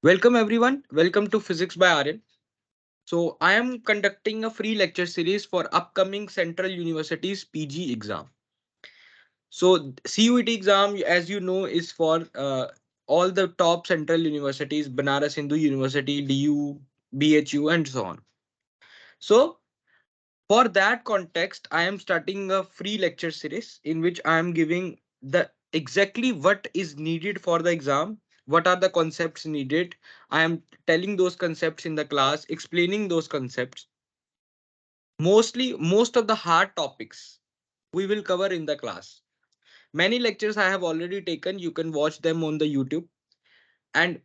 Welcome everyone. Welcome to Physics by Aryan. So I am conducting a free lecture series for upcoming Central University's PG exam. So CUET exam, as you know, is for all the top central universities, Banaras Hindu University, DU, BHU, and so on. So for that context, I am starting a free lecture series in which I am giving the exactly what is needed for the exam, what are the concepts needed. I am telling those concepts in the class, explaining those concepts. Mostly, most of the hard topics we will cover in the class. Many lectures I have already taken, you can watch them on the YouTube. And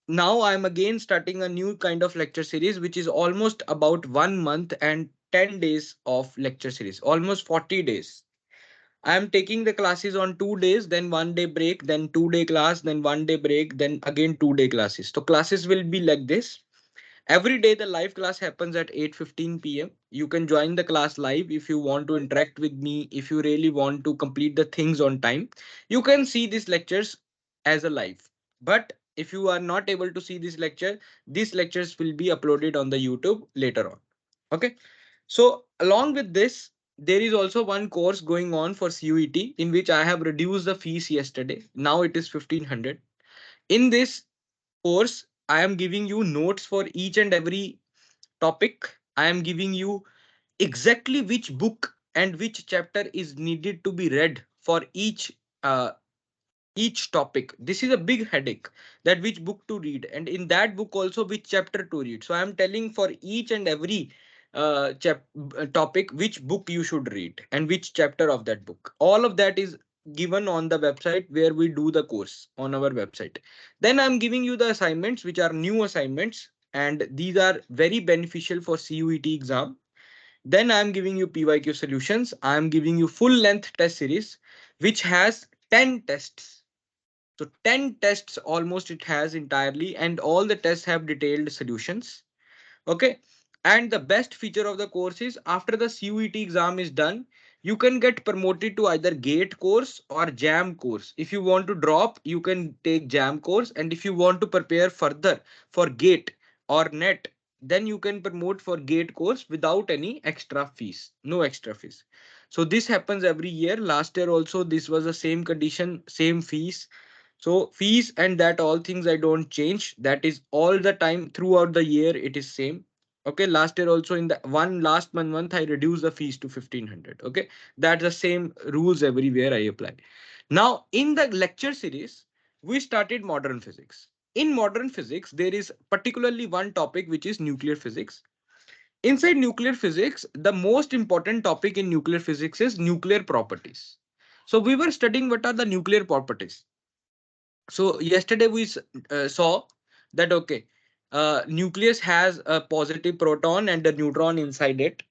now I'm again starting a new kind of lecture series, which is almost about 1 month and 10 days of lecture series, almost 40 days. I am taking the classes on 2 days, then 1 day break, then 2 day class, then 1 day break, then again 2 day classes. So classes will be like this. Every day the live class happens at 8:15 p.m. You can join the class live if you want to interact with me, if you really want to complete the things on time. You can see these lectures as a live. But if you are not able to see this lecture, these lectures will be uploaded on the YouTube later on. Okay. So along with this, there is also one course going on for CUET in which I have reduced the fees yesterday. Now it is 1500. In this course, I am giving you notes for each and every topic. I am giving you exactly which book and which chapter is needed to be read for uh, each topic. This is a big headache, that which book to read, and in that book also which chapter to read. So I am telling for each and every topic which book you should read and which chapter of that book. All of that is given on the website where we do the course on our website. Then I'm giving you the assignments which are new assignments, and these are very beneficial for CUET exam. Then I'm giving you PYQ solutions. I'm giving you full length test series which has 10 tests. So 10 tests almost it has entirely, and all the tests have detailed solutions. Okay. And the best feature of the course is after the CUET exam is done, you can get promoted to either GATE course or JAM course. If you want to drop, you can take JAM course. And if you want to prepare further for GATE or NET, then you can promote for GATE course without any extra fees. No extra fees. So this happens every year. Last year also, this was the same condition, same fees. So fees and that all things I don't change. That is all the time throughout the year. It is same. Okay. Last year also in the one last month I reduced the fees to 1500. Okay. That's the same rules everywhere I apply. Now in the lecture series, we started modern physics. In modern physics, there is particularly one topic which is nuclear physics. Inside nuclear physics, the most important topic in nuclear physics is nuclear properties. So we were studying what are the nuclear properties. So yesterday we saw that okay, nucleus has a positive proton and a neutron inside it.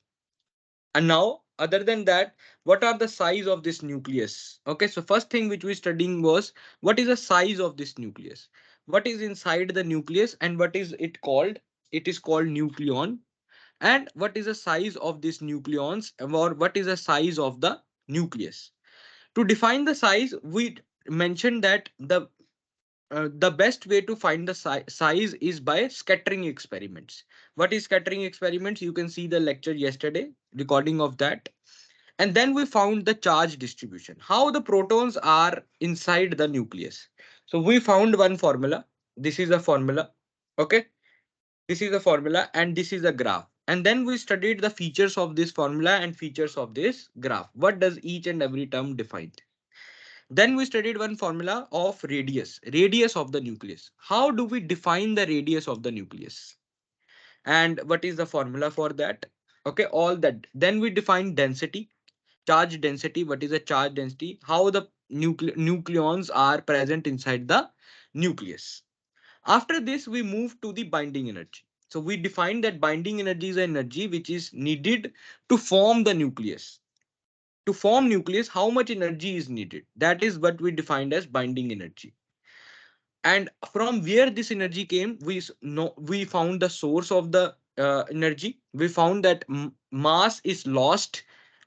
And now other than that, what are the size of this nucleus? Okay, so first thing which we studying was what is the size of this nucleus, what is inside the nucleus, and what is it called. It is called nucleon. And what is the size of these nucleons, or what is the size of the nucleus. To define the size, we mentioned that the best way to find the size is by scattering experiments. What is scattering experiments? You can see the lecture yesterday, recording of that. And then we found the charge distribution, how the protons are inside the nucleus. So we found one formula. This is a formula. Okay. This is a formula and this is a graph. And then we studied the features of this formula and features of this graph. What does each and every term define? Then we studied one formula of radius of the nucleus. How do we define the radius of the nucleus? And what is the formula for that? Okay, all that. Then we define density, charge density. What is the charge density? How the nucleons are present inside the nucleus. After this, we move to the binding energy. So we define that binding energy is energy which is needed to form the nucleus. To form nucleus, how much energy is needed? That is what we defined as binding energy. And from where this energy came, know we found the source of the energy. We found that mass is lost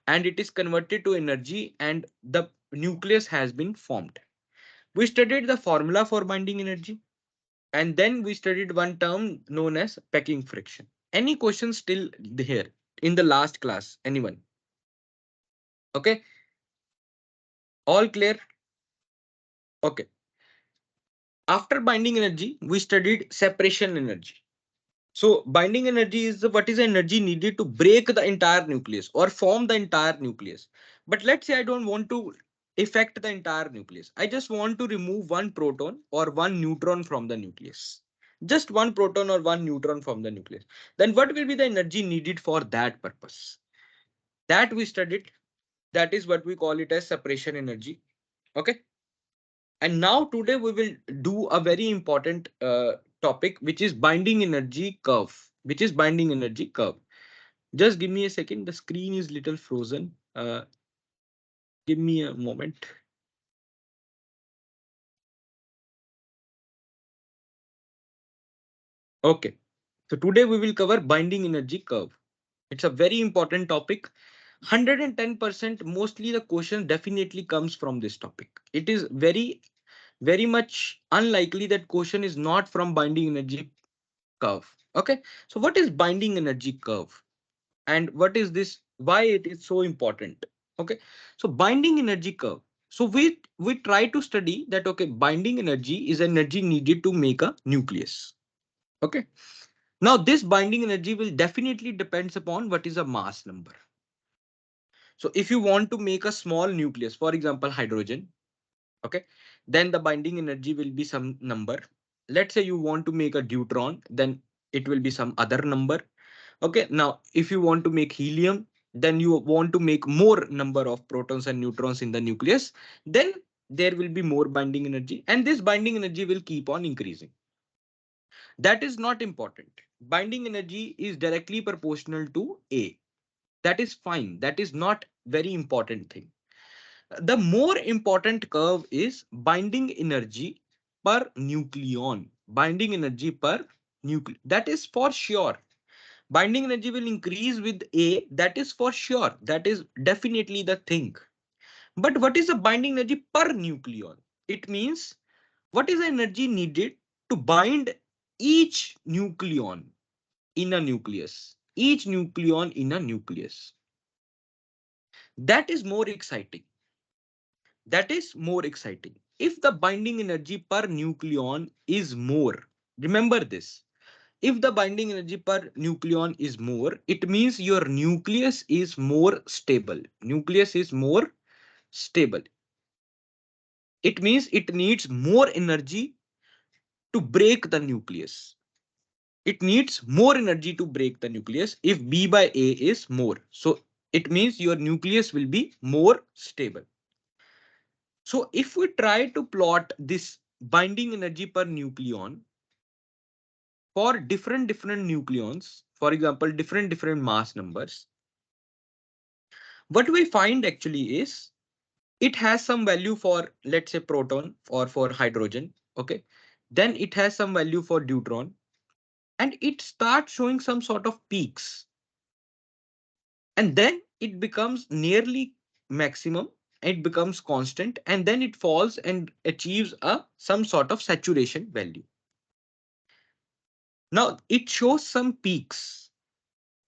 and it is converted to energy, and the nucleus has been formed. We studied the formula for binding energy. And then we studied one term known as packing friction. Any questions still here in the last class? Anyone? Okay, all clear? Okay. After binding energy, we studied separation energy. So binding energy is what is the energy needed to break the entire nucleus or form the entire nucleus. But let's say I don't want to affect the entire nucleus. I just want to remove one proton or one neutron from the nucleus. Just one proton or one neutron from the nucleus. Then what will be the energy needed for that purpose? That we studied. That is what we call it as separation energy. Okay. And now today we will do a very important topic, which is binding energy curve. Which is binding energy curve. Just give me a second. The screen is little frozen. Give me a moment. Okay. So today we will cover binding energy curve. It's a very important topic. 110% mostly the question definitely comes from this topic. It is very much unlikely that question is not from binding energy curve. Okay. So what is binding energy curve? And what is this, why it is so important? Okay, so binding energy curve. So we try to study that, okay, binding energy is energy needed to make a nucleus. Okay, now this binding energy will definitely depends upon what is a mass number. So if you want to make a small nucleus, for example hydrogen, okay, then the binding energy will be some number. Let's say you want to make a deuteron, then it will be some other number. Okay, now if you want to make helium, then you want to make more number of protons and neutrons in the nucleus, then there will be more binding energy, and this binding energy will keep on increasing. That is not important. Binding energy is directly proportional to A. That is fine. That is not very important thing. The more important curve is binding energy per nucleon. Binding energy per nucleon. That is for sure. Binding energy will increase with A, that is for sure. That is definitely the thing. But what is the binding energy per nucleon? It means what is the energy needed to bind each nucleon in a nucleus? Each nucleon in a nucleus. That is more exciting. That is more exciting. If the binding energy per nucleon is more, remember this. If the binding energy per nucleon is more, it means your nucleus is more stable. Nucleus is more stable. It means it needs more energy to break the nucleus. It needs more energy to break the nucleus if B by A is more. So it means your nucleus will be more stable. So if we try to plot this binding energy per nucleon for different nucleons, for example, different mass numbers, what we find actually is it has some value for, let's say, proton or for hydrogen. Okay, then it has some value for deuteron, and it starts showing some sort of peaks, and then it becomes nearly maximum. It becomes constant, and then it falls and achieves a some sort of saturation value. Now it shows some peaks.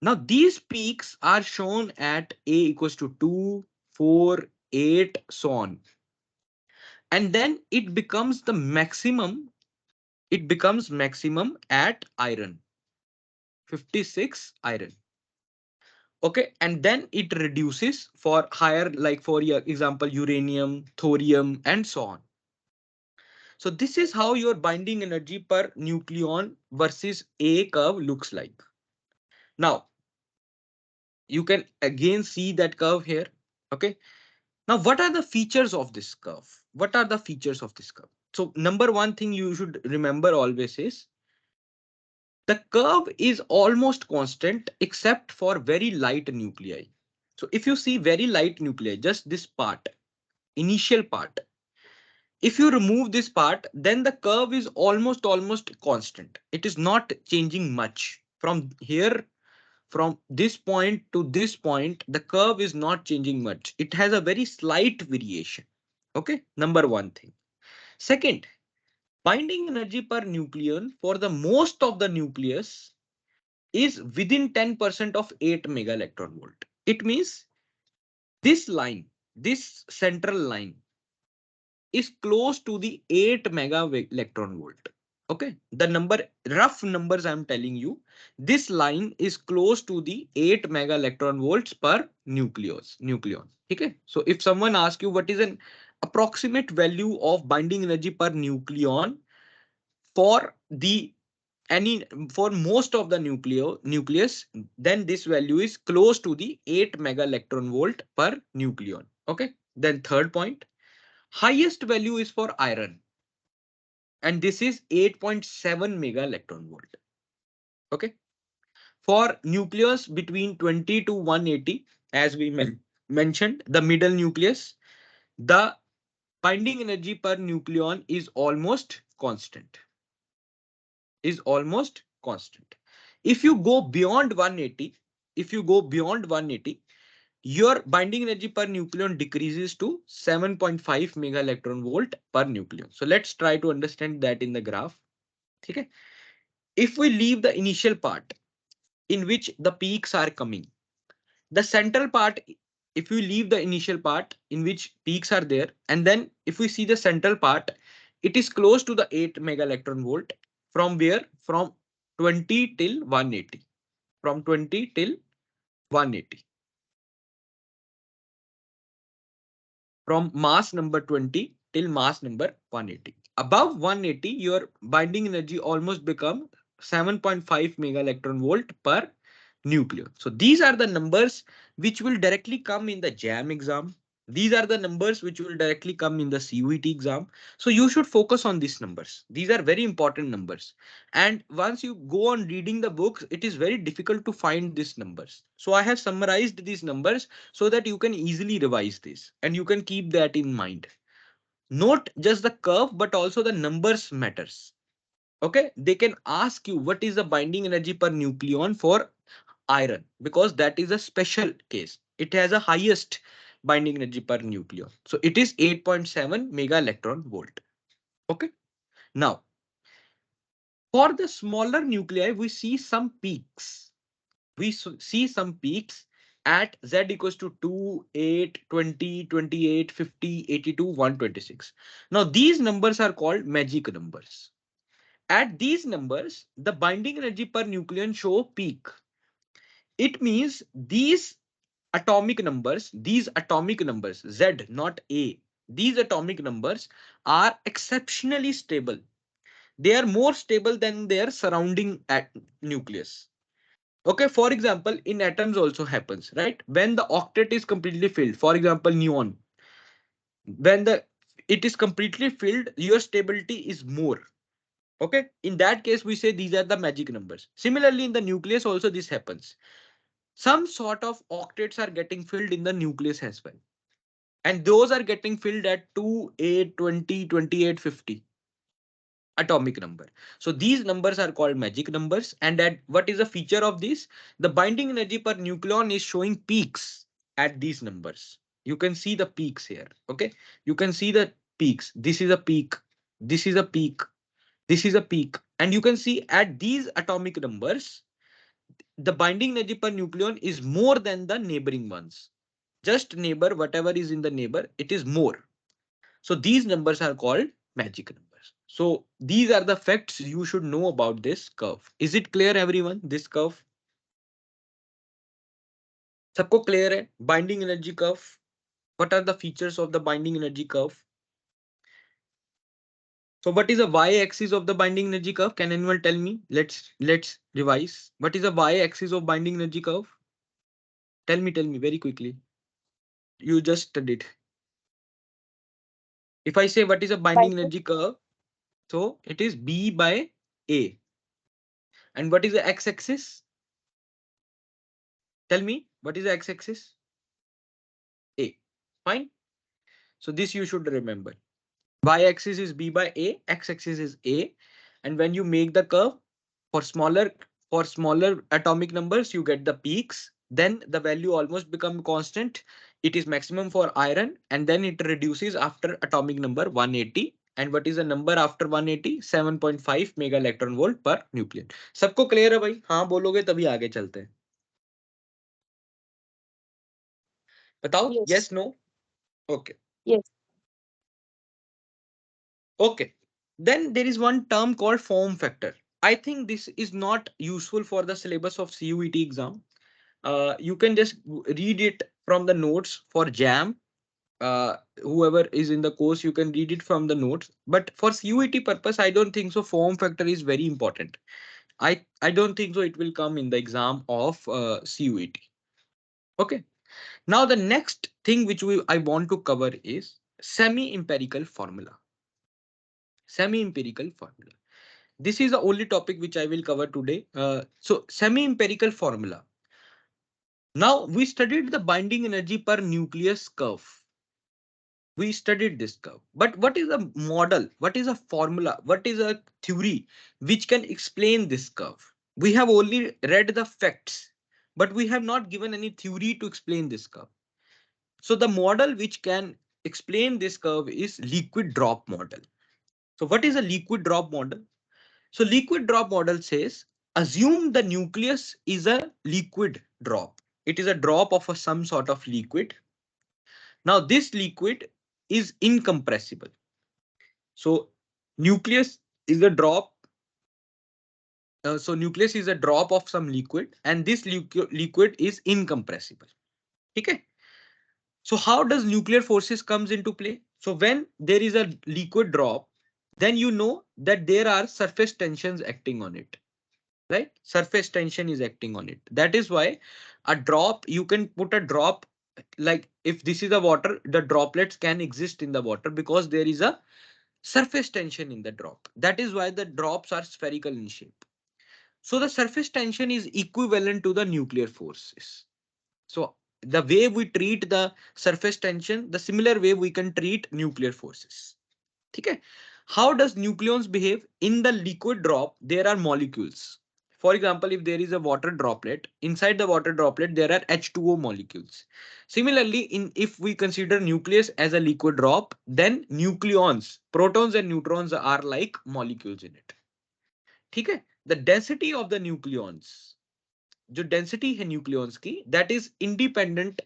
Now these peaks are shown at A equals to 2, 4, 8, so on. And then it becomes the maximum. It becomes maximum at iron, 56 iron. Okay, and then it reduces for higher, like for your example, uranium, thorium, and so on. So this is how your binding energy per nucleon versus A curve looks like. Now you can again see that curve here. Okay, now what are the features of this curve? What are the features of this curve? So number one thing you should remember always is the curve is almost constant except for very light nuclei. So if you see very light nuclei, just this part, initial part, if you remove this part, then the curve is almost constant. It is not changing much from here. From this point to this point, the curve is not changing much. It has a very slight variation. Okay, number one thing. Second, Binding energy per nucleon for the most of the nucleus is within 10% of 8 mega electron volt. It means this line, this central line is close to the 8 mega electron volt. Okay, the number, rough numbers I'm telling you, this line is close to the 8 mega electron volts per nucleon. Okay, so if someone asks you what is an approximate value of binding energy per nucleon for the any for most of the nucleus, then this value is close to the 8 mega electron volt per nucleon. Okay, then third point, highest value is for iron, and this is 8.7 mega electron volt. Okay, for nucleus between 20 to 180, as we mentioned, the middle nucleus, the binding energy per nucleon is almost constant. If you go beyond 180, your binding energy per nucleon decreases to 7.5 mega electron volt per nucleon. So let's try to understand that in the graph. Okay. If we leave the initial part in which the peaks are coming, the central part, if we leave the initial part in which peaks are there, and then if we see the central part, it is close to the 8 mega electron volt. From where? From 20 till 180. From 20 till 180. From mass number 20 till mass number 180. Above 180, your binding energy almost become 7.5 mega electron volt per nucleon. So these are the numbers which will directly come in the JAM exam. These are the numbers which will directly come in the CUET exam. So you should focus on these numbers. These are very important numbers. And once you go on reading the books, it is very difficult to find these numbers. So I have summarized these numbers so that you can easily revise this and you can keep that in mind. Not just the curve, but also the numbers matters. Okay, they can ask you what is the binding energy per nucleon for iron, because that is a special case. It has a highest binding energy per nucleon. So it is 8.7 mega electron volt. Okay. Now, for the smaller nuclei, we see some peaks. See some peaks at Z equals to 2, 8, 20, 28, 50, 82, 126. Now, these numbers are called magic numbers. At these numbers, the binding energy per nucleon show peak. It means these atomic numbers, Z, not A, these atomic numbers are exceptionally stable. They are more stable than their surrounding nucleus. Okay, for example, in atoms also happens, right? When the octet is completely filled, for example, neon, when it is completely filled, your stability is more. Okay, in that case, we say these are the magic numbers. Similarly, in the nucleus also this happens. Some sort of octets are getting filled in the nucleus as well. And those are getting filled at 2, 8, 20, 28, 50 atomic number. So these numbers are called magic numbers. And that what is a feature of this? The binding energy per nucleon is showing peaks at these numbers. You can see the peaks here. Okay, you can see the peaks. This is a peak. This is a peak. This is a peak. And you can see at these atomic numbers, the binding energy per nucleon is more than the neighboring ones. Just neighbor, whatever is in the neighbor, it is more. So these numbers are called magic numbers. So these are the facts you should know about this curve. Is it clear, everyone? This curve? सबको clear है? Binding energy curve. What are the features of the binding energy curve? So what is the y-axis of the binding energy curve? Can anyone tell me? Let's revise. What is the y-axis of binding energy curve? Tell me very quickly. You just studied. If I say what is a binding energy curve, so it is B by A. And what is the x-axis? Tell me, what is the x-axis? A. Fine. So this you should remember. Y-axis is B by A, x-axis is A. And when you make the curve for smaller atomic numbers, you get the peaks. Then the value almost become constant. It is maximum for iron, and then it reduces after atomic number 180. and what is the number after 180? 7.5 mega electron volt per nucleon. सबको clear है भाई? हाँ बोलोगे तभी आगे चलते हैं। बताओ yes no? Okay. Yes. Okay. Then there is one term called form factor. I think this is not useful for the syllabus of CUET exam. You can just read it from the notes for JAM. Whoever is in the course, you can read it from the notes. But for CUET purpose, I don't think so. Form factor is very important. I don't think so. It will come in the exam of CUET. Okay. Now the next thing which I want to cover is semi-empirical formula. Semi-empirical formula. This is the only topic which I will cover today. So semi-empirical formula. Now we studied the binding energy per nucleus curve. We studied this curve, but what is a model? What is a formula? What is a theory which can explain this curve? We have only read the facts, but we have not given any theory to explain this curve. So the model which can explain this curve is liquid drop model. So what is a liquid drop model? So liquid drop model says, assume the nucleus is a liquid drop. It is a drop of some sort of liquid. Now this liquid is incompressible. So nucleus is a drop. So nucleus is a drop of some liquid, and this liquid is incompressible. Okay. So how does nuclear forces comes into play? So when there is a liquid drop, then you know that there are surface tensions acting on it. Right? Surface tension is acting on it. That is why a drop, you can put a drop, like if this is a water, the droplets can exist in the water because there is a surface tension in the drop. That is why the drops are spherical in shape. So the surface tension is equivalent to the nuclear forces. So the way we treat the surface tension, the similar way we can treat nuclear forces. Okay. How does nucleons behave? In the liquid drop, there are molecules. For example, if there is a water droplet, inside the water droplet, there are H2O molecules. Similarly, if we consider nucleus as a liquid drop, then nucleons, protons and neutrons are like molecules in it. Okay? The density of the nucleons, जो density है nucleons की, that is independent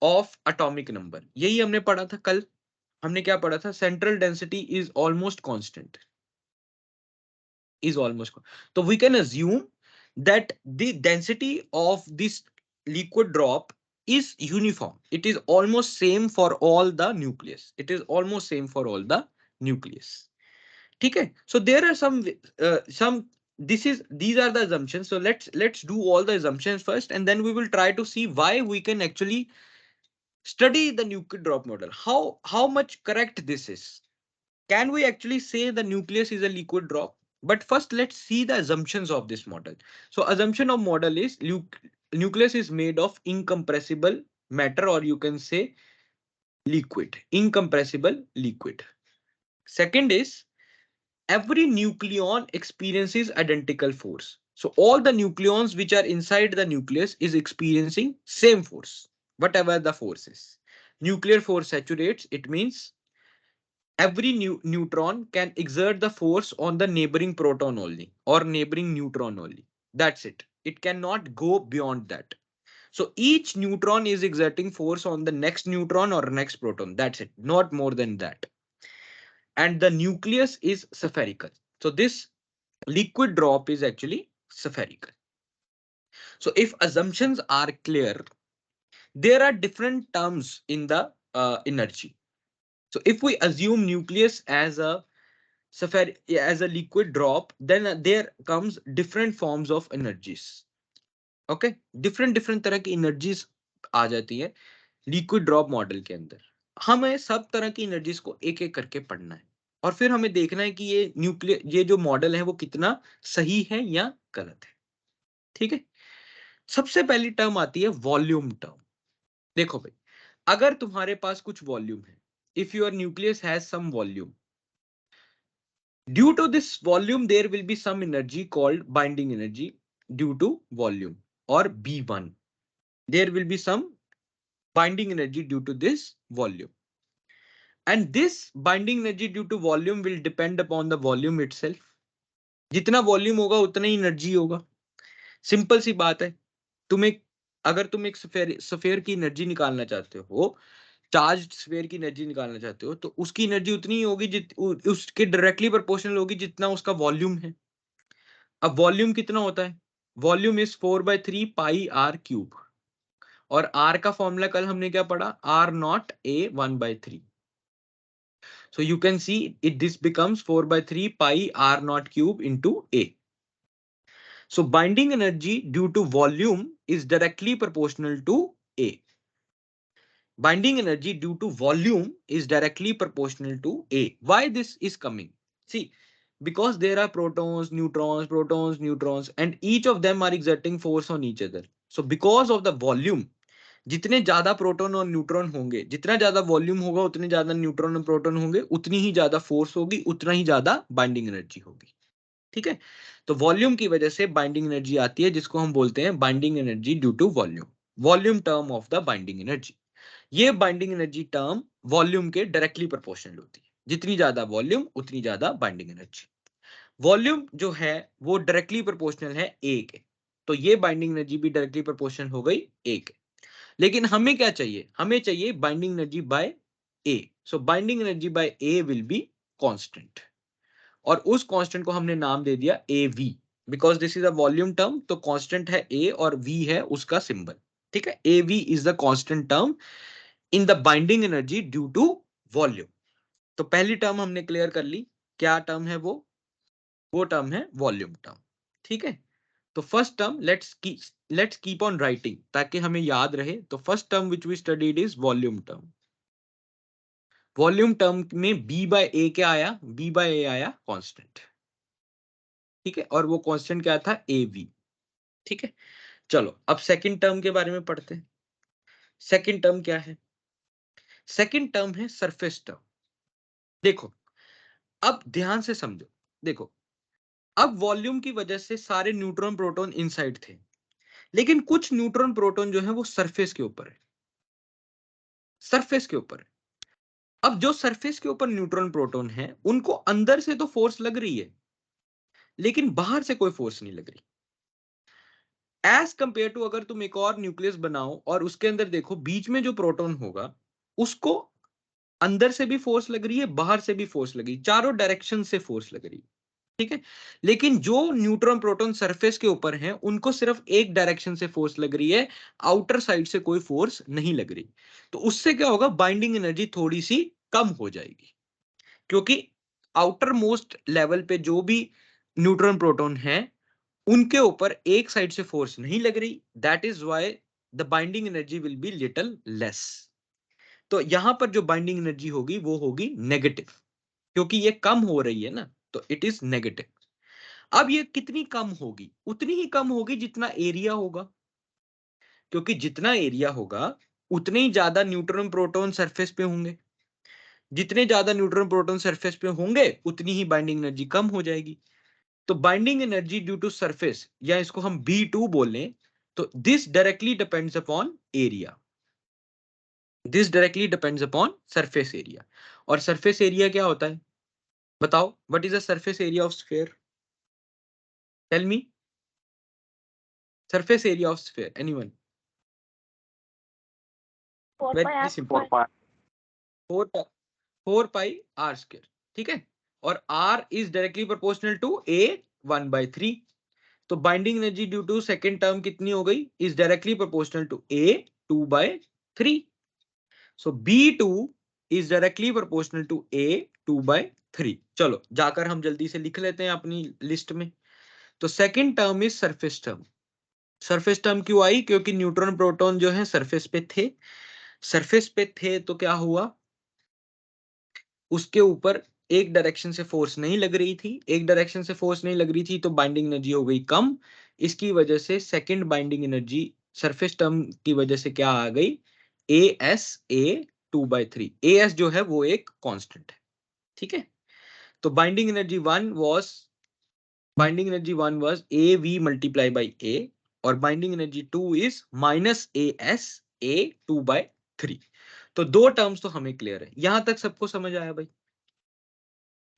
of atomic number. यही हमने पढ़ा था कल. हमने क्या पढ़ा था? Central density is almost constant. So we can assume that the density of this liquid drop is uniform. It is almost same for all the nucleus. It is almost same for all the nucleus. Okay. So there are some. These are the assumptions. So let's do all the assumptions first, and then we will try to see why we can actually study the liquid drop model. How much correct this is? Can we actually say the nucleus is a liquid drop? But first, let's see the assumptions of this model. So assumption of model is nucleus is made of incompressible matter, or you can say liquid, incompressible liquid. Second is every nucleon experiences identical force. So all the nucleons which are inside the nucleus is experiencing same force, whatever the force is. Nuclear force saturates, it means every neutron can exert the force on the neighboring proton only or neighboring neutron only. That's it. It cannot go beyond that. So each neutron is exerting force on the next neutron or next proton. That's it. Not more than that. And the nucleus is spherical. So this liquid drop is actually spherical. So if assumptions are clear, there are different terms in the energy. So if we assume nucleus as a as a liquid drop, then there comes different forms of energies. Okay, different तरह की energies आ जाती है liquid drop model के अंदर. हमें सब तरह की energies को एक एक करके पढ़ना है और फिर हमें देखना है कि ये जो मॉडल है वो कितना सही है या गलत है. ठीक है. सबसे पहली टर्म आती है वॉल्यूम टर्म. देखो भाई, अगर तुम्हारे पास कुछ वॉल्यूम है, if your nucleus has some volume, due to this volume there will be some energy called binding energy due to volume, or B1. There will be some binding energy due to this volume. And this binding energy due to volume will depend upon the volume itself. जितना volume होगा उतना ही energy होगा। Simple सी बात है। तुम्हें अगर तुम एक स्फेयर की एनर्जी निकालना चाहते हो, चार्ज स्फेयर की एनर्जी निकालना चाहते हो, तो उसकी एनर्जी उतनी ही होगी उसके डायरेक्टली प्रोपोर्शनल होगी जितना उसका वॉल्यूम है। अब वॉल्यूम कितना होता है? Volume is 4/3 pi R cube, और आर का फॉर्मूला कल हमने क्या पढ़ा? R naught A 1/3। So you can see it this becomes 4/3 pi r naught cube into A. So binding energy due to volume is directly proportional to A. Binding energy due to volume is directly proportional to A. Why this is coming? See, because there are protons, neutrons, and each of them are exerting force on each other. So because of the volume, जितने ज्यादा proton और neutron होंगे, जितना ज्यादा volume होगा, उतने ज्यादा neutron और प्रोटॉन होंगे, उतनी ही ज्यादा फोर्स होगी, उतना ही ज्यादा बाइंडिंग एनर्जी होगी। ठीक है, तो वॉल्यूम की वजह से बाइंडिंग एनर्जी आती है, जिसको हम बोलते हैं binding energy due to volume, volume term of the binding energy. ये बाइंडिंग एनर्जी टर्म वॉल्यूम के डायरेक्टली प्रोपोर्शनल होती है। जितनी ज्यादा वॉल्यूम उतनी ज्यादा बाइंडिंग एनर्जी। वॉल्यूम जो है वो डायरेक्टली प्रोपोर्शनल है ए के, तो ये बाइंडिंग एनर्जी भी डायरेक्टली प्रोपोर्शनल हो गई ए के। लेकिन हमें क्या चाहिए? हमें चाहिए binding energy by A. So binding energy by A will be constant, और उस कांस्टेंट को हमने नाम दे दिया A V, because this is a volume term, तो कांस्टेंट है ए और वी है उसका सिंबल। ठीक है, A V is the constant term in the binding energy due to volume. तो पहली टर्म हमने क्लियर कर ली। क्या टर्म है वो टर्म है वॉल्यूम टर्म। ठीक है, तो first term let's keep on writing ताकि हमें याद रहे। तो first term which we studied is volume term. Volume term में बी बाय ए क्या आया? बी बाय ए आया कांस्टेंट। ठीक है, और वो कांस्टेंट क्या था? A V. ठीक है, चलो अब सेकंड टर्म के बारे में पढ़ते हैं। सेकंड टर्म क्या है? सेकंड टर्म है सरफेस टर्म। देखो, अब ध्यान से समझो। देखो, अब वॉल्यूम की वजह से सारे न्यूट्रॉन प्रोटॉन इनसाइड थे, लेकिन कुछ न्यूट्रॉन प्रोटॉन जो है वो सरफेस के ऊपर है। सरफेस के ऊपर है। अब जो सरफेस के ऊपर न्यूट्रॉन प्रोटॉन है, उनको अंदर से तो फोर्स लग रही है, लेकिन बाहर से कोई फोर्स नहीं लग रही। एज कंपेयर टू अगर तुम एक और न्यूक्लियस बनाओ और उसके अंदर देखो, बीच में जो प्रोटॉन होगा उसको अंदर से भी फोर्स लग रही है, बाहर से भी फोर्स लग रही है, चारों डायरेक्शन से फोर्स लग रही है। ठीक है, लेकिन जो न्यूट्रॉन प्रोटॉन सरफेस के ऊपर हैं, उनको सिर्फ एक डायरेक्शन से फोर्स लग रही है, आउटर साइड से कोई फोर्स नहीं लग रही। तो उससे क्या होगा? बाइंडिंग एनर्जी थोड़ी सी कम हो जाएगी, क्योंकि आउटर मोस्ट लेवल पे जो भी न्यूट्रॉन प्रोटॉन है, उनके ऊपर एक साइड से फोर्स नहीं लग रही। That is why the binding energy will be little less. तो यहां पर जो बाइंडिंग एनर्जी होगी वो होगी नेगेटिव, क्योंकि ये कम हो रही है ना, तो इट इज नेगेटिव। अब ये कितनी कम होगी? उतनी ही कम होगी जितना एरिया होगा, क्योंकि जितना एरिया होगा उतने ही ज्यादा न्यूट्रॉन प्रोटॉन सरफेस पे होंगे। जितने ज्यादा न्यूट्रॉन प्रोटॉन सरफेस पे होंगे, उतनी ही बाइंडिंग एनर्जी कम हो जाएगी। तो binding energy due to surface, या इसको हम B2 बोलें, तो this directly depends upon area. This directly depends upon surface area. और सरफेस एरिया क्या होता है? बताओ, what is the surface area of sphere? Tell me, surface area of sphere, anyone? Very simple, 4 pi R square. ठीक है, और R is directly proportional to A 1/3। तो binding energy due to second term कितनी हो गई? Is directly proportional to A 2/3। So B2 is directly proportional to A 2/3। चलो जाकर हम जल्दी से लिख लेते हैं अपनी लिस्ट में। तो second term is surface term. Surface term क्यों आई? क्योंकि न्यूट्रॉन प्रोटॉन जो है सरफेस पे थे। सरफेस पे थे तो क्या हुआ? उसके ऊपर एक डायरेक्शन से फोर्स नहीं लग रही थी। एक डायरेक्शन से फोर्स नहीं लग रही थी तो बाइंडिंग एनर्जी हो गई कम। इसकी वजह से second binding energy surface term की वजह से क्या आ गई? ए 2/3। एस जो है वो एक कांस्टेंट है। ठीक है, तो binding energy one was A V multiply by A, और binding energy two is -AS A 2/3। तो दो टर्म्स तो हमें क्लियर है। यहां तक सबको समझ आया भाई?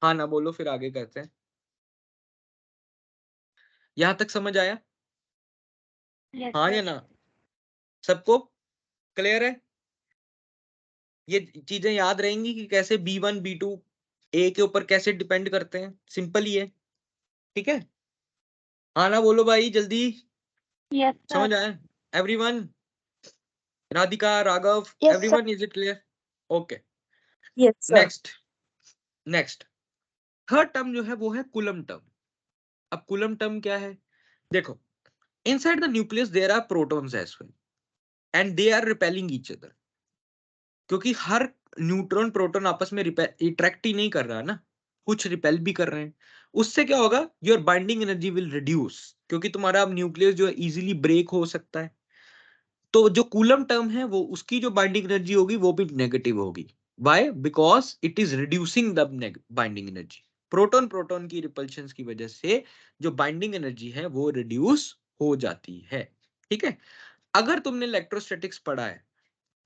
हाँ ना बोलो, फिर आगे करते हैं। यहां तक समझ आया? Yes, हाँ sir. या ना? सबको क्लियर है? ये चीजें याद रहेंगी कि कैसे B1 B2 A के ऊपर कैसे डिपेंड करते हैं, सिंपल ही है। ठीक है, हाँ ना बोलो भाई जल्दी। Yes, sir. समझ आया everyone? Radhika, Raghav, Yes, sir. Everyone, is it clear? Okay, Yes, sir. Next. Next third term जो है वो है कूलम टर्म। अब कूलम टर्म क्या है? देखो, inside the nucleus there are protons as well and they are repelling each other. क्योंकि हर न्यूट्रॉन प्रोटॉन आपस में इंटरेक्ट ही नहीं कर रहा ना, कुछ रिपेल भी कर रहे हैं। उससे क्या होगा? Your binding energy will reduce, क्योंकि तुम्हारा अब न्यूक्लियस जो है इजीली ब्रेक हो सकता है। तो जो कूलम टर्म है वो उसकी जो बाइंडिंग एनर्जी होगी वो भी नेगेटिव होगी। Why? Because it is reducing the binding energy. Proton proton की रिपल्शन की वजह से जो बाइंडिंग एनर्जी है वो रिड्यूस हो जाती है। ठीक है, अगर तुमने इलेक्ट्रोस्टैटिक्स पढ़ा है,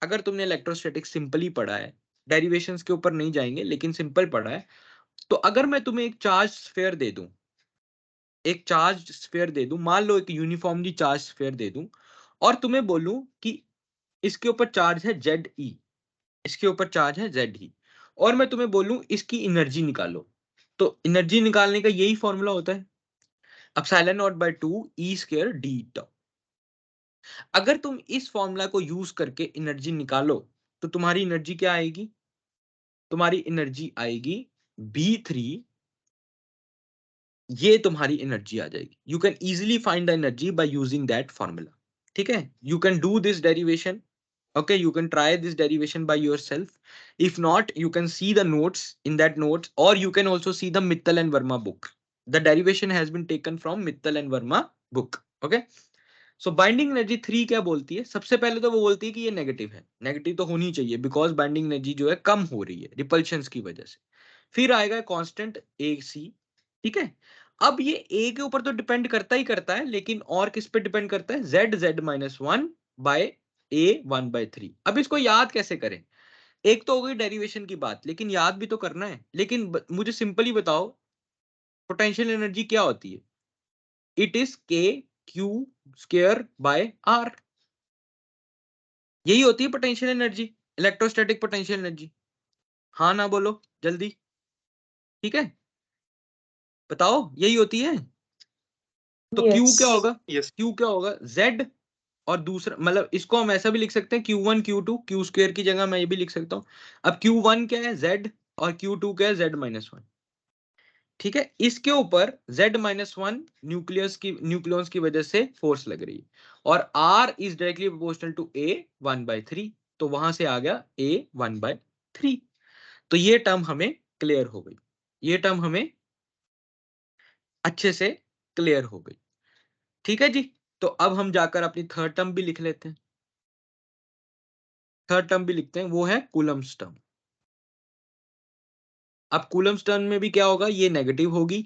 अगर तुमने इलेक्ट्रोस्टैटिक्स सिंपली पढ़ा है, डेरिवेशंस के ऊपर नहीं जाएंगे लेकिन सिंपल पढ़ा है, तो अगर मैं तुम्हें एक चार्ज स्फीयर दे दूं, एक चार्ज स्फीयर दे दूं, मान लो एक यूनिफॉर्मली चार्ज स्फीयर दे दूं, और तुम्हें बोलूं कि इसके ऊपर चार्ज है ZE, इसके ऊपर चार्ज है ZE, और मैं तुम्हें बोलूं इसकी एनर्जी निकालो, तो एनर्जी निकालने का यही फॉर्मूला होता है, epsilon naught by 2 E square D tau. अगर तुम इस फॉर्मूला को यूज करके एनर्जी निकालो तो तुम्हारी एनर्जी क्या आएगी? तुम्हारी एनर्जी आएगी B3, ये तुम्हारी एनर्जी आ जाएगी। You can easily find the energy by using that formula. ठीक है, you can do this derivation, okay, you can try this derivation by yourself. If not, you can see the notes in that notes, or you can also see the Mittal and Verma book. The derivation has been taken from Mittal and Verma book. Okay, so binding energy 3 क्या बोलती है? सबसे पहले तो वो बोलती है कि ये नेगेटिव है, नेगेटिव तो होनी चाहिए बिकॉज बाइंडिंग एनर्जी जो है कम हो रही है रिपल्शंस की वजह से। फिर आएगा कांस्टेंट AC। ठीक है, अब ये A के ऊपर तो डिपेंड करता ही करता है, लेकिन और किस पे डिपेंड करता है? Z(Z-1 bye A1/3। अब इसको याद कैसे करें? एक तो हो गई डेरिवेशन की बात, लेकिन याद भी तो करना है। लेकिन मुझे सिंपली बताओ, पोटेंशियल एनर्जी क्या होती है? It is KQ square by R, यही होती है potential energy, electrostatic potential energy. हाँ ना बोलो जल्दी। ठीक है, बताओ, यही होती है। तो Q क्या Yes. होगा? Q क्या होगा? Z, और दूसरा मतलब इसको हम ऐसा भी लिख सकते हैं Q1 Q2, Q स्क्वायर की जगह मैं ये भी लिख सकता हूँ। अब Q1 क्या है? Z, और Q2 क्या है? Z-1। ठीक है, इसके ऊपर Z-1 न्यूक्लियस की वजह से फोर्स लग रही है, और R is directly proportional to A1/3, तो वहां से आ गया A1/3। तो ये टर्म हमें क्लियर हो गई, ये टर्म हमें अच्छे से क्लियर हो गई। ठीक है जी, तो अब हम जाकर अपनी थर्ड टर्म भी लिख लेते हैं। थर्ड टर्म भी लिखते हैं, वो है कूलम्स टर्म। अब कूलम्स टर्म में भी क्या होगा? ये नेगेटिव होगी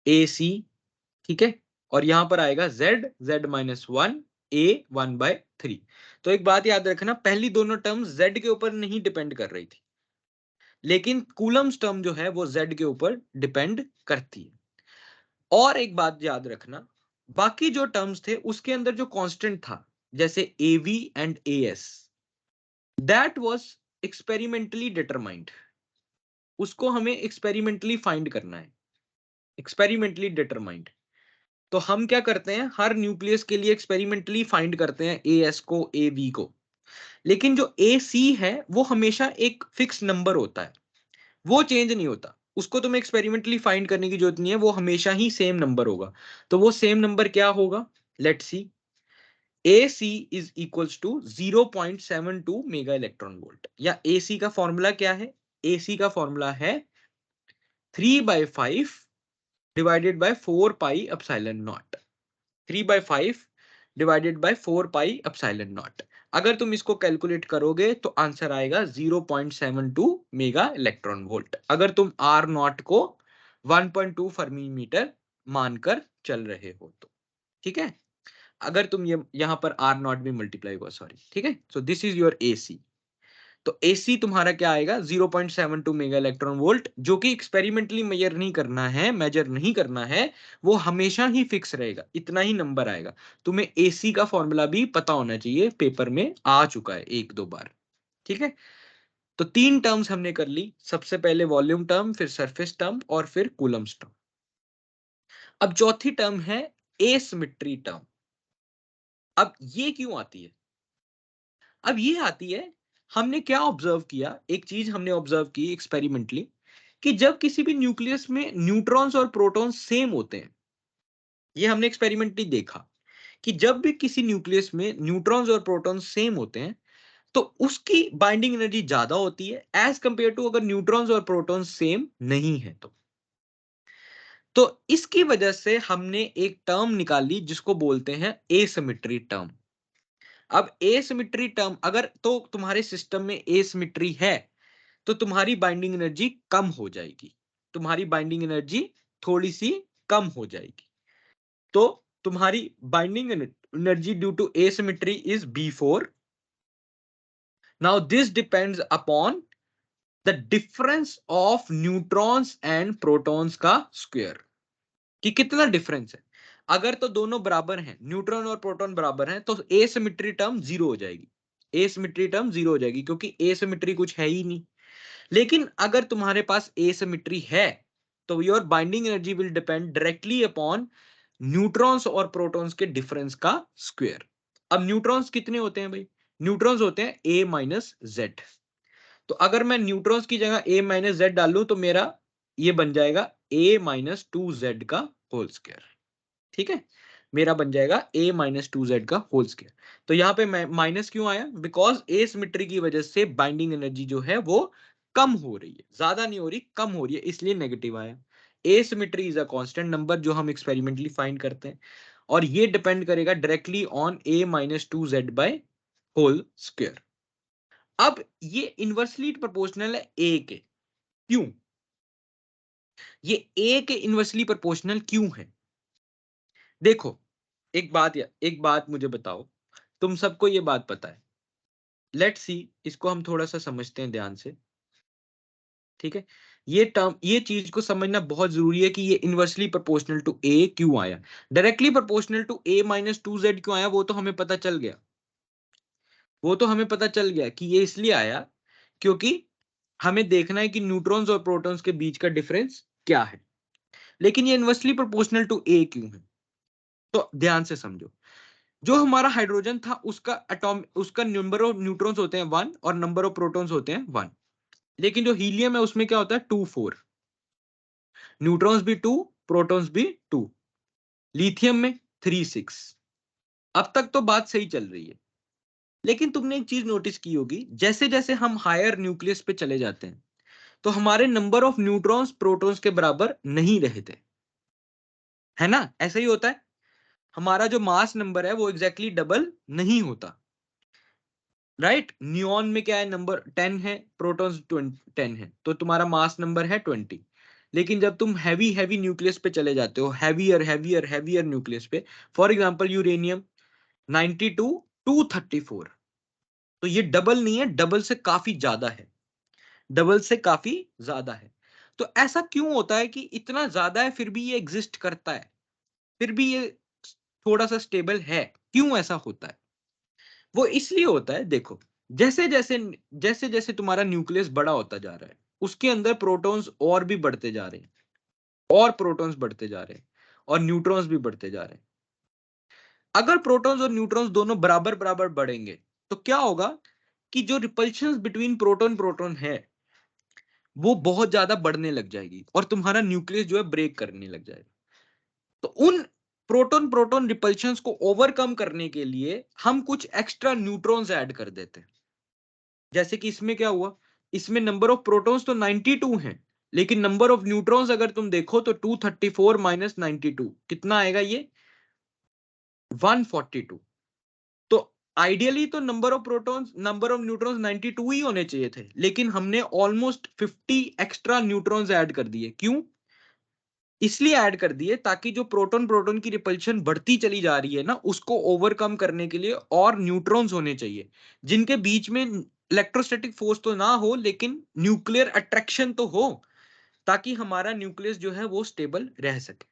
AC। ठीक है, और यहां पर आएगा Z(Z-1 A1/3। तो एक बात याद रखना, पहली दोनों टर्म Z के ऊपर नहीं डिपेंड कर रही थी, लेकिन कूलम्स टर्म जो है वो Z के ऊपर डिपेंड करती है। और एक बात याद रखना, बाकी जो टर्म्स थे उसके अंदर जो कांस्टेंट था, जैसे AV and AS, that was experimentally determined, उसको हमें एक्सपेरिमेंटली फाइंड करना है, एक्सपेरिमेंटली डिटरमाइंड। तो हम क्या करते हैं, हर न्यूक्लियस के लिए एक्सपेरिमेंटली फाइंड करते हैं AS को, AV को, लेकिन जो AC है वो हमेशा एक फिक्स नंबर होता है, वो चेंज नहीं होता, उसको तुम्हें एक्सपेरिमेंटली फाइंड करने की जरूरत नहीं है, वो हमेशा ही सेम नंबर होगा। तो वो सेम नंबर क्या होगा? Let's see, AC is equals to 0.72 mega electron volt, या AC का फॉर्मूला क्या है? AC का फॉर्मूला है 3/5 divided by 4 pi epsilon naught, 3/5 divided by 4 pi epsilon naught. अगर तुम इसको कैलकुलेट करोगे तो आंसर आएगा 0.72 मेगा इलेक्ट्रॉन वोल्ट, अगर तुम R नॉट को 1.2 फर्मी मीटर मानकर चल रहे हो तो। ठीक है, अगर तुम ये यहां पर R नॉट भी मल्टीप्लाई हुआ, सॉरी, ठीक है, so this is your AC। तो AC तुम्हारा क्या आएगा 0.72 मेगा इलेक्ट्रॉन वोल्ट, जो कि एक्सपेरिमेंटली मेजर नहीं करना है, वो हमेशा ही फिक्स रहेगा, इतना ही नंबर आएगा। तुम्हें AC का फॉर्मूला भी पता होना चाहिए, पेपर में आ चुका है 1-2 बार। ठीक है, तो 3 टर्म्स हमने कर ली, सबसे पहले वॉल्यूम टर्म, फिर सरफेस टर्म और फिर कूलम्स टर्म। अब चौथी टर्म है एसिमेट्री टर्म। अब ये क्यों आती है? अब ये आती है, हमने क्या ऑब्जर्व किया, एक चीज हमने ऑब्जर्व की एक्सपेरिमेंटली, कि जब किसी भी न्यूक्लियस में न्यूट्रॉन्स और प्रोटॉन्स सेम होते हैं, ये हमने एक्सपेरिमेंटली देखा कि जब भी किसी न्यूक्लियस में न्यूट्रॉन्स और प्रोटॉन्स सेम होते हैं तो उसकी बाइंडिंग एनर्जी ज्यादा होती है एज कंपेयर टू अगर न्यूट्रॉन्स और प्रोटॉन्स सेम नहीं है तो इसकी वजह से हमने एक टर्म निकाली जिसको बोलते हैं एसिमेट्री टर्म। अब एसिमेट्री टर्म, अगर तो तुम्हारे सिस्टम में एसिमेट्री है तो तुम्हारी बाइंडिंग एनर्जी कम हो जाएगी, तुम्हारी बाइंडिंग एनर्जी थोड़ी सी कम हो जाएगी। तो तुम्हारी binding energy due to asymmetry is B4। Now this depends upon the difference of neutrons and protons का स्क्वायर, कि कितना डिफरेंस है। अगर तो दोनों बराबर हैं, न्यूट्रॉन और प्रोटॉन बराबर हैं, तो एसिमेट्री टर्म जीरो हो जाएगी, एसिमेट्री टर्म जीरो हो जाएगी, क्योंकि एसिमेट्री कुछ है ही नहीं। लेकिन अगर तुम्हारे पास एसिमेट्री है तो your binding energy will depend directly upon neutrons और प्रोटॉन्स के डिफरेंस का स्क्वायर। अब न्यूट्रॉन्स कितने होते हैं भाई? न्यूट्रॉन्स होते हैं A-Z। तो अगर मैं न्यूट्रॉन्स की जगह A-Z डाल लूं तो मेरा ये बन जाएगा A-2Z का होल स्क्वायर। ठीक है, मेरा बन जाएगा A-2Z का होल स्क्वायर। तो यहाँ पे माइनस क्यों आया? बिकॉज एसिमेट्री की वजह से बाइंडिंग एनर्जी जो है वो कम हो रही है, ज्यादा नहीं हो रही, कम हो रही है, इसलिए नेगेटिव आया। Asymmetry is a constant number जो हम एक्सपेरिमेंटली फाइंड करते हैं, और ये डिपेंड करेगा directly on A-2Z by whole square. अब ये इनवर्सली प्रोपोर्शनल है ए के, क्यों? ये ए के इनवर्सली प्रोपोर्शनल क्यों है? देखो, एक बात मुझे बताओ, तुम सबको ये बात पता है, लेट्स सी, इसको हम थोड़ा सा समझते हैं ध्यान से। ठीक है, ये टर्म, ये चीज को समझना बहुत जरूरी है कि ये इनवर्सली प्रोपोर्शनल टू ए क्यों आया, डायरेक्टली प्रोपोर्शनल टू A-2Z क्यों आया, वो तो हमें पता चल गया, वो तो हमें पता चल गया कि ये इसलिए आया क्योंकि हमें देखना है कि न्यूट्रॉन्स और प्रोटॉन्स के बीच का डिफरेंस क्या है। लेकिन ये इनवर्सली प्रोपोर्शनल टू ए क्यों है? तो ध्यान से समझो, जो हमारा हाइड्रोजन था उसका नंबर ऑफ न्यूट्रॉन्स होते हैं 1 और नंबर ऑफ प्रोटॉन्स होते हैं 1। लेकिन जो हीलियम है उसमें क्या होता है 2-4, न्यूट्रॉन्स भी 2, प्रोटॉन्स भी 2। लिथियम में 3-6। अब तक तो बात सही चल रही है, लेकिन तुमने एक चीज नोटिस की होगी, जैसे जैसे हम हायर न्यूक्लियस पे चले जाते हैं तो हमारे नंबर ऑफ न्यूट्रॉन्स प्रोटॉन्स के बराबर नहीं रहते, है ना? ऐसा ही होता है, हमारा जो मास नंबर है वो एग्जैक्टली डबल नहीं होता, राइट? नियॉन में क्या है, नंबर 10 है, प्रोटॉन्स 10 है, तो तुम्हारा मास नंबर है 20। लेकिन जब तुम हैवी हैवी न्यूक्लियस पे चले जाते हो, हैवियर हैवियर हैवियर न्यूक्लियस पे, फॉर एग्जांपल यूरेनियम 92 234, तो ये डबल नहीं है, डबल से काफी ज्यादा है, डबल से काफी ज्यादा है। तो ऐसा क्यों होता है कि इतना ज्यादा है फिर भी ये एग्जिस्ट करता है, फिर भी ये थोड़ा सा स्टेबल है? क्यों ऐसा होता है? वो इसलिए होता है, देखो, जैसे जैसे जैसे जैसे तुम्हारा न्यूक्लियस बड़ा होता जा रहा है, उसके अंदर प्रोटॉन्स और भी बढ़ते जा रहे हैं, और प्रोटॉन्स बढ़ते जा रहे हैं, और न्यूट्रॉन्स भी बढ़ते जा रहे हैं। अगर प्रोटॉन्स और न्यूट्रॉन्स दोनों बराबर बराबर बढ़ेंगे तो क्या होगा कि जो रिपल्शन बिटवीन प्रोटॉन प्रोटॉन है वो बहुत ज्यादा बढ़ने लग जाएगी, और तुम्हारा न्यूक्लियस जो है ब्रेक करने लग जाएगा। तो उन प्रोटॉन प्रोटॉन रिपल्शंस को ओवरकम करने के लिए हम कुछ एक्स्ट्रा न्यूट्रॉन्स ऐड कर देते हैं। जैसे कि इसमें क्या हुआ, इसमें नंबर ऑफ प्रोटॉन्स तो 92 हैं, लेकिन नंबर ऑफ न्यूट्रॉन्स अगर तुम देखो तो 234 माइनस 92 कितना आएगा, ये 142। तो आइडियली तो number of protons number of neutrons 92 ही होने चाहिए थे, लेकिन हमने ऑलमोस्ट 50 एक्स्ट्रा न्यूट्रॉन्स ऐड कर दिए। क्यों इसलिए ऐड कर दिए? ताकि जो प्रोटॉन प्रोटॉन की रिपल्शन बढ़ती चली जा रही है ना, उसको ओवरकम करने के लिए और न्यूट्रॉन्स होने चाहिए जिनके बीच में इलेक्ट्रोस्टैटिक फोर्स तो ना हो, लेकिन न्यूक्लियर अट्रैक्शन तो हो, ताकि हमारा न्यूक्लियस जो है वो स्टेबल रह सके।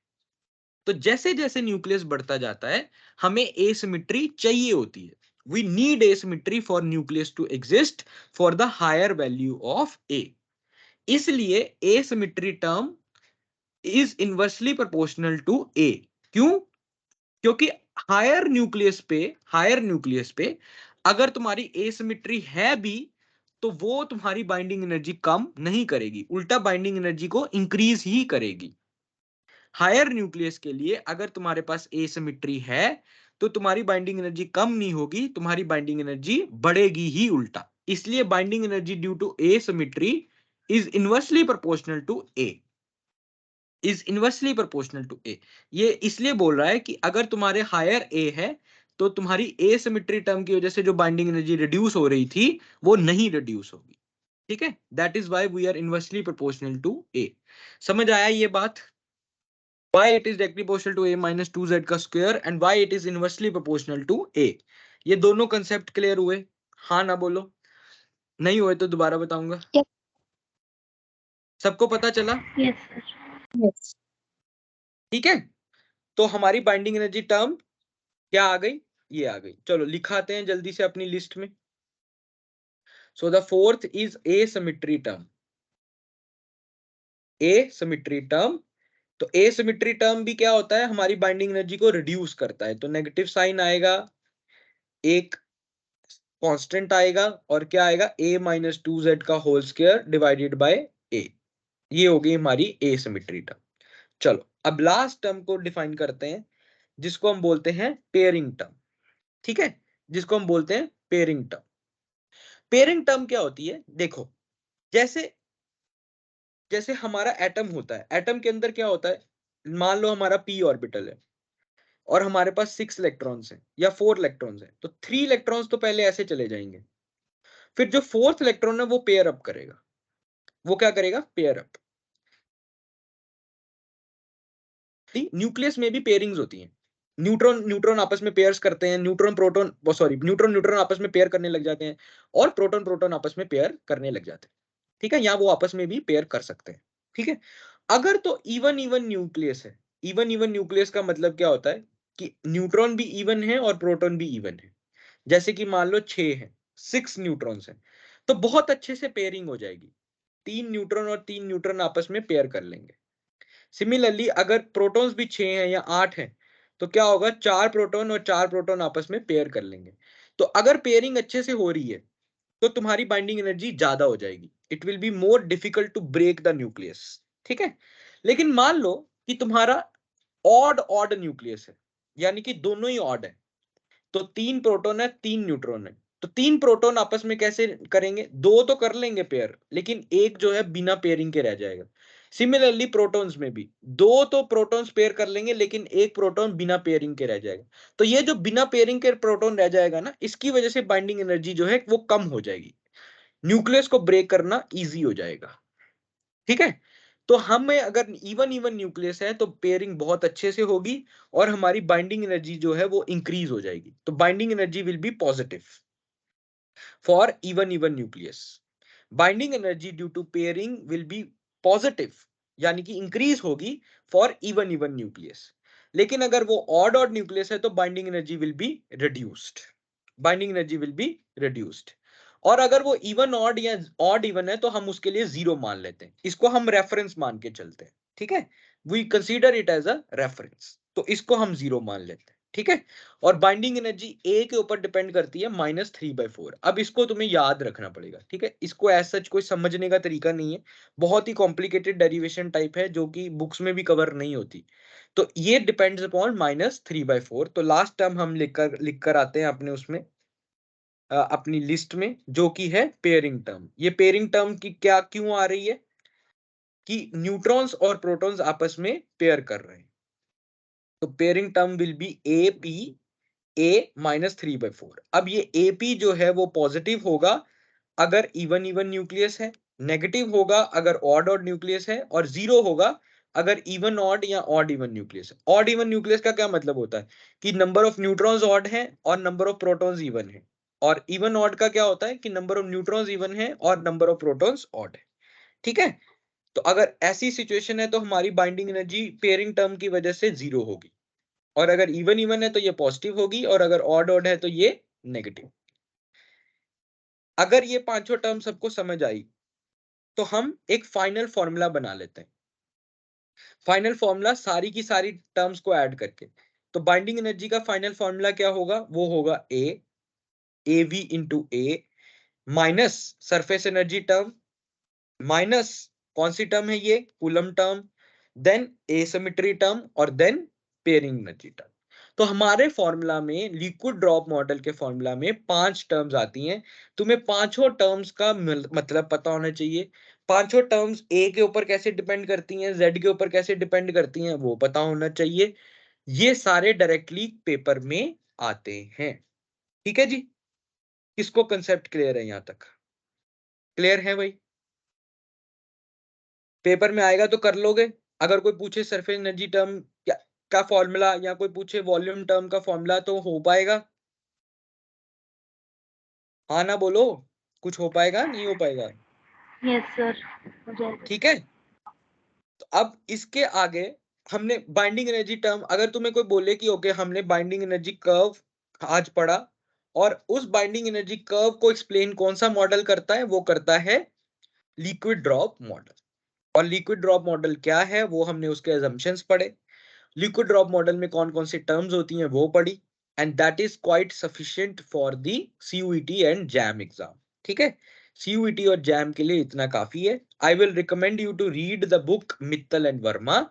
तो जैसे जैसे न्यूक्लियस बढ़ता जाता है, हमें एसिमेट्री चाहिए होती है। We need asymmetry for nucleus to exist for the higher value of A. इसलिए asymmetry term is inversely proportional to A. क्यों? क्योंकि हायर न्यूक्लियस पे अगर तुम्हारी एसिमेट्री है भी, तो वो तुम्हारी बाइंडिंग एनर्जी कम नहीं करेगी, उल्टा बाइंडिंग एनर्जी को इंक्रीज ही करेगी। हायर न्यूक्लियस के लिए अगर तुम्हारे पास एसिमेट्री है, तो तुम्हारी बाइंडिंग एनर्जी कम नहीं होगी, तुम्हारी बाइंडिंग एनर्जी बढ़ेगी ही उल्टा। इसलिए binding energy due to asymmetry is inversely proportional to A. Is inversely proportional to A. ये इसलिए बोल रहा है कि अगर तुम्हारे हायर ए है, तो तुम्हारी एसिमेट्री टर्म की वजह से जो बाइंडिंग एनर्जी रिड्यूस हो रही थी, वो नहीं रिड्यूस होगी। ठीक है, that is why we are inversely proportional to A. समझ आया ये बात? why it is directly proportional to a minus 2z का square and why it is inversely proportional to a। ये दोनों कंसेप्ट क्लियर हुए? हाँ ना बोलो, नहीं हुए तो दोबारा बताऊंगा। Yes. सबको पता चला? Yes, sir. Yes. ठीक है, तो हमारी बाइंडिंग एनर्जी टर्म क्या आ गई? ये आ गई। चलो लिखाते हैं जल्दी से अपनी लिस्ट में। So the fourth is a symmetry term. A symmetry term, तो एसिमेट्री टर्म भी क्या होता है, हमारी बाइंडिंग एनर्जी को रिड्यूस करता है। तो नेगेटिव साइन आएगा, एक कांस्टेंट आएगा, और क्या आएगा, a माइनस 2z का whole square divided by a। ये होगी हमारी एसिमेट्री टर्म। चलो अब लास्ट टर्म को डिफाइन करते हैं, जिसको हम बोलते हैं पेयरिंग टर्म। ठीक है, जिसको हम बोलते हैं पेयरिंग टर्म। पेयरिंग टर्म क्या होती है? देखो, जैसे जैसे हमारा एटम होता है, एटम के अंदर क्या होता है, मान लो हमारा p ऑर्बिटल है और हमारे पास 6 इलेक्ट्रॉन्स हैं या 4 इलेक्ट्रॉन्स हैं, तो 3 इलेक्ट्रॉन्स तो पहले ऐसे चले जाएंगे, फिर जो फोर्थ इलेक्ट्रॉन है वो पेयर अप करेगा। वो क्या करेगा? Pair up. न्यूक्लियस में भी पेयरिंग्स होती हैं। न्यूट्रॉन न्यूट्रॉन आपस में पेयर्स करते हैं, neutron proton sorry neutron neutron आपस में पेयर करने लग जाते हैं, और प्रोटॉन प्रोटॉन आपस में पेयर करने लग जाते हैं। ठीक है, यहाँ वो आपस में भी पेयर कर सकते हैं। ठीक है, अगर तो इवन इवन न्यूक्लियस है, इवन इवन न्यूक्लियस का मतलब क्या होता है कि न्यूट्रॉन भी इवन है और प्रोटॉन भी इवन है। जैसे कि मान लो 6 है, 6 न्यूट्रॉन्स है, तो बहुत अच्छे से पेयरिंग हो जाएगी। 3 न्यूट्रॉन और 3 न्यूट्रॉन आपस में पेयर कर लेंगे। सिमिलरली अगर प्रोटॉन्स भी 6 हैं या 8 हैं, तो क्या होगा, 4 प्रोटॉन और 4 प्रोटॉन आपस में पेयर कर लेंगे। तो अगर पेयरिंग अच्छे से हो रही है, तो तुम्हारी बाइंडिंग एनर्जी ज्यादा हो जाएगी। It will be more difficult to break the nucleus. ठीक है, लेकिन मान लो कि तुम्हारा ऑड ऑड न्यूक्लियस है, यानी कि दोनों ही ऑड है, तो 3 प्रोटॉन है 3 न्यूट्रॉन है, तो 3 प्रोटॉन आपस में कैसे करेंगे? 2 तो कर लेंगे पेयर, लेकिन एक जो है बिना पेयरिंग के रह जाएगा। सिमिलरली प्रोटॉन्स में भी 2 तो प्रोटॉन्स पेयर कर लेंगे, लेकिन एक प्रोटॉन बिना पेयरिंग के रह जाएगा। तो ये जो बिना पेयरिंग के प्रोटॉन रह जाएगा ना, इसकी वजह से बाइंडिंग एनर्जी जो है वो कम हो जाएगी, न्यूक्लियस को ब्रेक करना इजी हो जाएगा। ठीक है, तो हमें अगर इवन इवन न्यूक्लियस है तो पेयरिंग बहुत अच्छे से होगी, और हमारी बाइंडिंग एनर्जी जो है वो इंक्रीज हो जाएगी। तो binding energy will be positive for even even nucleus. Binding energy due to pairing will be positive, यानी कि इंक्रीज होगी फॉर इवन इवन न्यूक्लियस। लेकिन अगर वो ऑड ऑड न्यूक्लियस है तो binding energy will be reduced. Binding energy will be reduced. और अगर वो इवन ऑड या ऑड इवन है, तो हम उसके लिए 0 मान लेते हैं, इसको हम रेफरेंस मान के चलते हैं। ठीक है, we consider it as a reference, तो इसको हम 0 मान लेते हैं। ठीक है, और बाइंडिंग एनर्जी ए के ऊपर डिपेंड करती है -3/4। अब इसको तुम्हें याद रखना पड़ेगा। ठीक है, इसको एज सच कोई समझने का तरीका नहीं है, बहुत ही कॉम्प्लिकेटेड डेरिवेशन टाइप है जो कि बुक्स में भी कवर नहीं होती। तो ये डिपेंड्स अपॉन -3/4। तो लास्ट टर्म हम लिख कर आते हैं अपने उसमें, अपनी लिस्ट में, जो कि है पेयरिंग टर्म। ये पेयरिंग टर्म की क्या क्यों आ रही है कि न्यूट्रॉन्स और प्रोटॉन्स आपस में पेयर कर रहे हैं। तो pairing term will be A P A -3/4। अब ये AP जो है वो पॉजिटिव होगा अगर इवन इवन न्यूक्लियस है, नेगेटिव होगा अगर ऑड ऑड न्यूक्लियस है, और 0 होगा अगर इवन ऑड या ऑड इवन न्यूक्लियस है। ऑड इवन न्यूक्लियस का क्या मतलब होता है कि नंबर ऑफ न्यूट्रॉन्स ऑड है और नंबर ऑफ प्रोटॉन्स इवन है। और इवन ऑड का क्या होता है कि नंबर ऑफ न्यूट्रॉन्स इवन है और नंबर ऑफ प्रोटॉन्स ऑड है। ठीक है, तो अगर ऐसी सिचुएशन है तो हमारी बाइंडिंग एनर्जी पेयरिंग टर्म की वजह से 0 होगी, और अगर इवन इवन है तो ये पॉजिटिव होगी, और अगर ऑड ऑड है तो ये नेगेटिव। अगर ये पांचों टर्म सबको समझ आई तो हम एक फाइनल फॉर्मूला बना लेते हैं। फाइनल फॉर्मूला सारी की सारी टर्म्स को ऐड करके, तो बाइंडिंग एनर्जी का फाइनल फॉर्मूला क्या होगा, वो होगा A V into A minus surface energy term minus कौन सी टर्म है ये, coulomb term, then asymmetry term, और देन पेयरिंग एनर्जी टर्म। तो हमारे फॉर्मूला में, लिक्विड ड्रॉप मॉडल के फॉर्मूला में 5 टर्म्स आती हैं। तुम्हें पांचों टर्म्स का मतलब पता होना चाहिए। पांचों टर्म्स ए के ऊपर कैसे डिपेंड करती हैं, जेड के ऊपर कैसे डिपेंड करती हैं, वो पता होना चाहिए। ये सारे डायरेक्टली पेपर में आते हैं। ठीक है जी, किसको कंसेप्ट क्लियर है यहां तक? क्लियर है भाई? पेपर में आएगा तो कर लोगे। अगर कोई पूछे सरफेस एनर्जी टर्म क्या का फॉर्मूला, या कोई पूछे वॉल्यूम टर्म का फॉर्मूला, तो हो पाएगा? हाँ ना बोलो, कुछ हो पाएगा नहीं हो पाएगा? यस सर, हो जाएगा। ठीक है, तो अब इसके आगे हमने बाइंडिंग एनर्जी टर्म, अगर तुम्हें कोई बोले कि ओके हमने बाइंडिंग एनर्जी कर्व आज पढ़ा, और उस बाइंडिंग एनर्जी कर्व को एक्सप्लेन कौन सा मॉडल करता है, वो करता है लिक्विड ड्रॉप मॉडल। और लिक्विड ड्रॉप मॉडल क्या है, वो हमने उसके assumptions पढ़े। लिक्विड ड्रॉप मॉडल में कौन कौन सी टर्म्स होती हैं वो पढ़ी, and that is quite sufficient for the CUET and jam exam. ठीक है, सीयूईटी और जैम के लिए इतना काफी है। I will recommend you to read the book Mittal and Verma.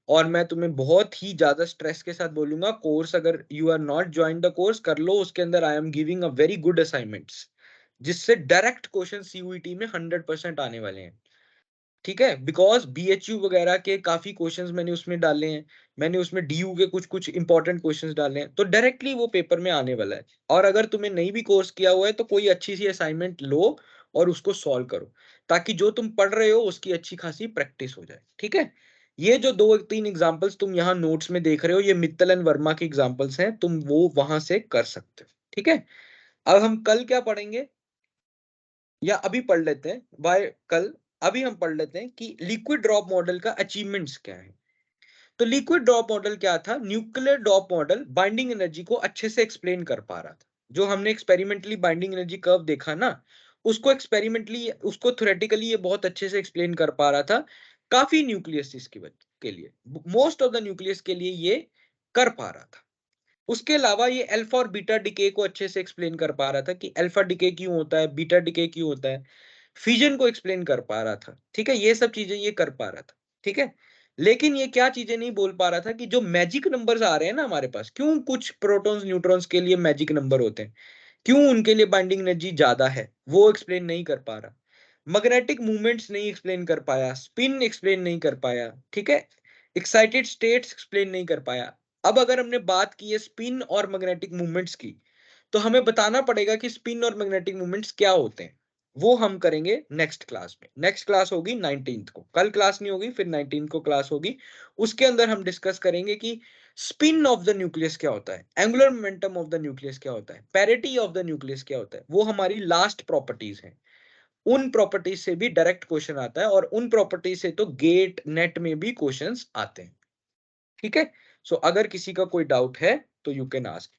और मैं तुम्हें बहुत ही ज्यादा स्ट्रेस के साथ बोलूंगा, कोर्स अगर you are not join the course कर लो, उसके अंदर I am giving a very good assignments, जिससे डायरेक्ट क्वेश्चन सीयूईटी में 100% आने वाले हैं। ठीक है, बिकॉज बीएचयू वगैरह के काफी क्वेश्चंस मैंने उसमें डाले हैं, मैंने उसमें डीयू के कुछ कुछ इंपॉर्टेंट क्वेश्चंस डाले हैं, तो डायरेक्टली वो पेपर में आने वाला है। और अगर तुम्हें नहीं भी कोर्स किया हुआ है तो कोई अच्छी सी असाइनमेंट लो और उसको सॉल्व करो, ताकि जो तुम पढ़ रहे हो उसकी अच्छी खासी प्रैक्टिस हो जाए। ठीक है, ये जो 2-3 एग्जाम्पल्स तुम यहाँ नोट्स में देख रहे हो, ये मित्तल एंड वर्मा के एग्जाम्पल्स हैं, तुम वो वहां से कर सकते हो। ठीक है, अब हम कल क्या पढ़ेंगे, या अभी पढ़ लेते हैं बाय कल। अभी हम पढ़ लेते हैं कि लिक्विड ड्रॉप मॉडल का अचीवमेंट्स क्या है। तो लिक्विड ड्रॉप मॉडल क्या था, nuclear drop model binding energy को अच्छे से एक्सप्लेन कर पा रहा था। जो हमने एक्सपेरिमेंटली बाइंडिंग एनर्जी कर्व देखा ना, उसको एक्सपेरिमेंटली, उसको थ्योरेटिकली ये बहुत अच्छे से एक्सप्लेन कर पा रहा था। काफी न्यूक्लियस के लिए, मोस्ट ऑफ द न्यूक्लियस के लिए ये कर पा रहा था। उसके अलावा ये अल्फा और बीटा डिके को अच्छे से एक्सप्लेन कर पा रहा था कि अल्फा डिके क्यों होता है, बीटा डिके क्यों होता है, फिजन को एक्सप्लेन कर पा रहा था। ठीक है, ये सब चीजें ये कर पा रहा था। ठीक है, लेकिन ये क्या चीजें नहीं बोल पा रहा था कि जो मैजिक नंबर्स आ रहे हैं ना हमारे पास, क्यों कुछ प्रोटॉन्स न्यूट्रॉन्स के लिए मैजिक नंबर होते हैं, क्यों उनके लिए बाइंडिंग एनर्जी ज्यादा है, वो एक्सप्लेन नहीं कर पा रहा। मैग्नेटिक मूवमेंट्स नहीं एक्सप्लेन कर पाया, स्पिन एक्सप्लेन नहीं कर पाया। ठीक है, एक्साइटेड स्टेट्स एक्सप्लेन नहीं कर पाया। अब अगर हमने बात की है स्पिन और मैग्नेटिक मूवमेंट्स की, तो हमें बताना पड़ेगा कि स्पिन और मैग्नेटिक मूवमेंट्स क्या होते हैं। वो हम करेंगे नेक्स्ट क्लास में। नेक्स्ट क्लास होगी 19th को, कल क्लास नहीं होगी, फिर 19th को क्लास होगी। उसके अंदर हम डिस्कस करेंगे कि स्पिन ऑफ द न्यूक्लियस क्या होता है, angular momentum of the nucleus क्या होता है, पैरिटी ऑफ द न्यूक्लियस क्या होता है। वो हमारी लास्ट प्रॉपर्टीज हैं। उन प्रॉपर्टीज से भी डायरेक्ट क्वेश्चन आता है, और उन प्रॉपर्टीज से तो गेट नेट में भी क्वेश्चंस आते हैं। ठीक है, सो अगर किसी का कोई डाउट है तो यू कैन आस्क।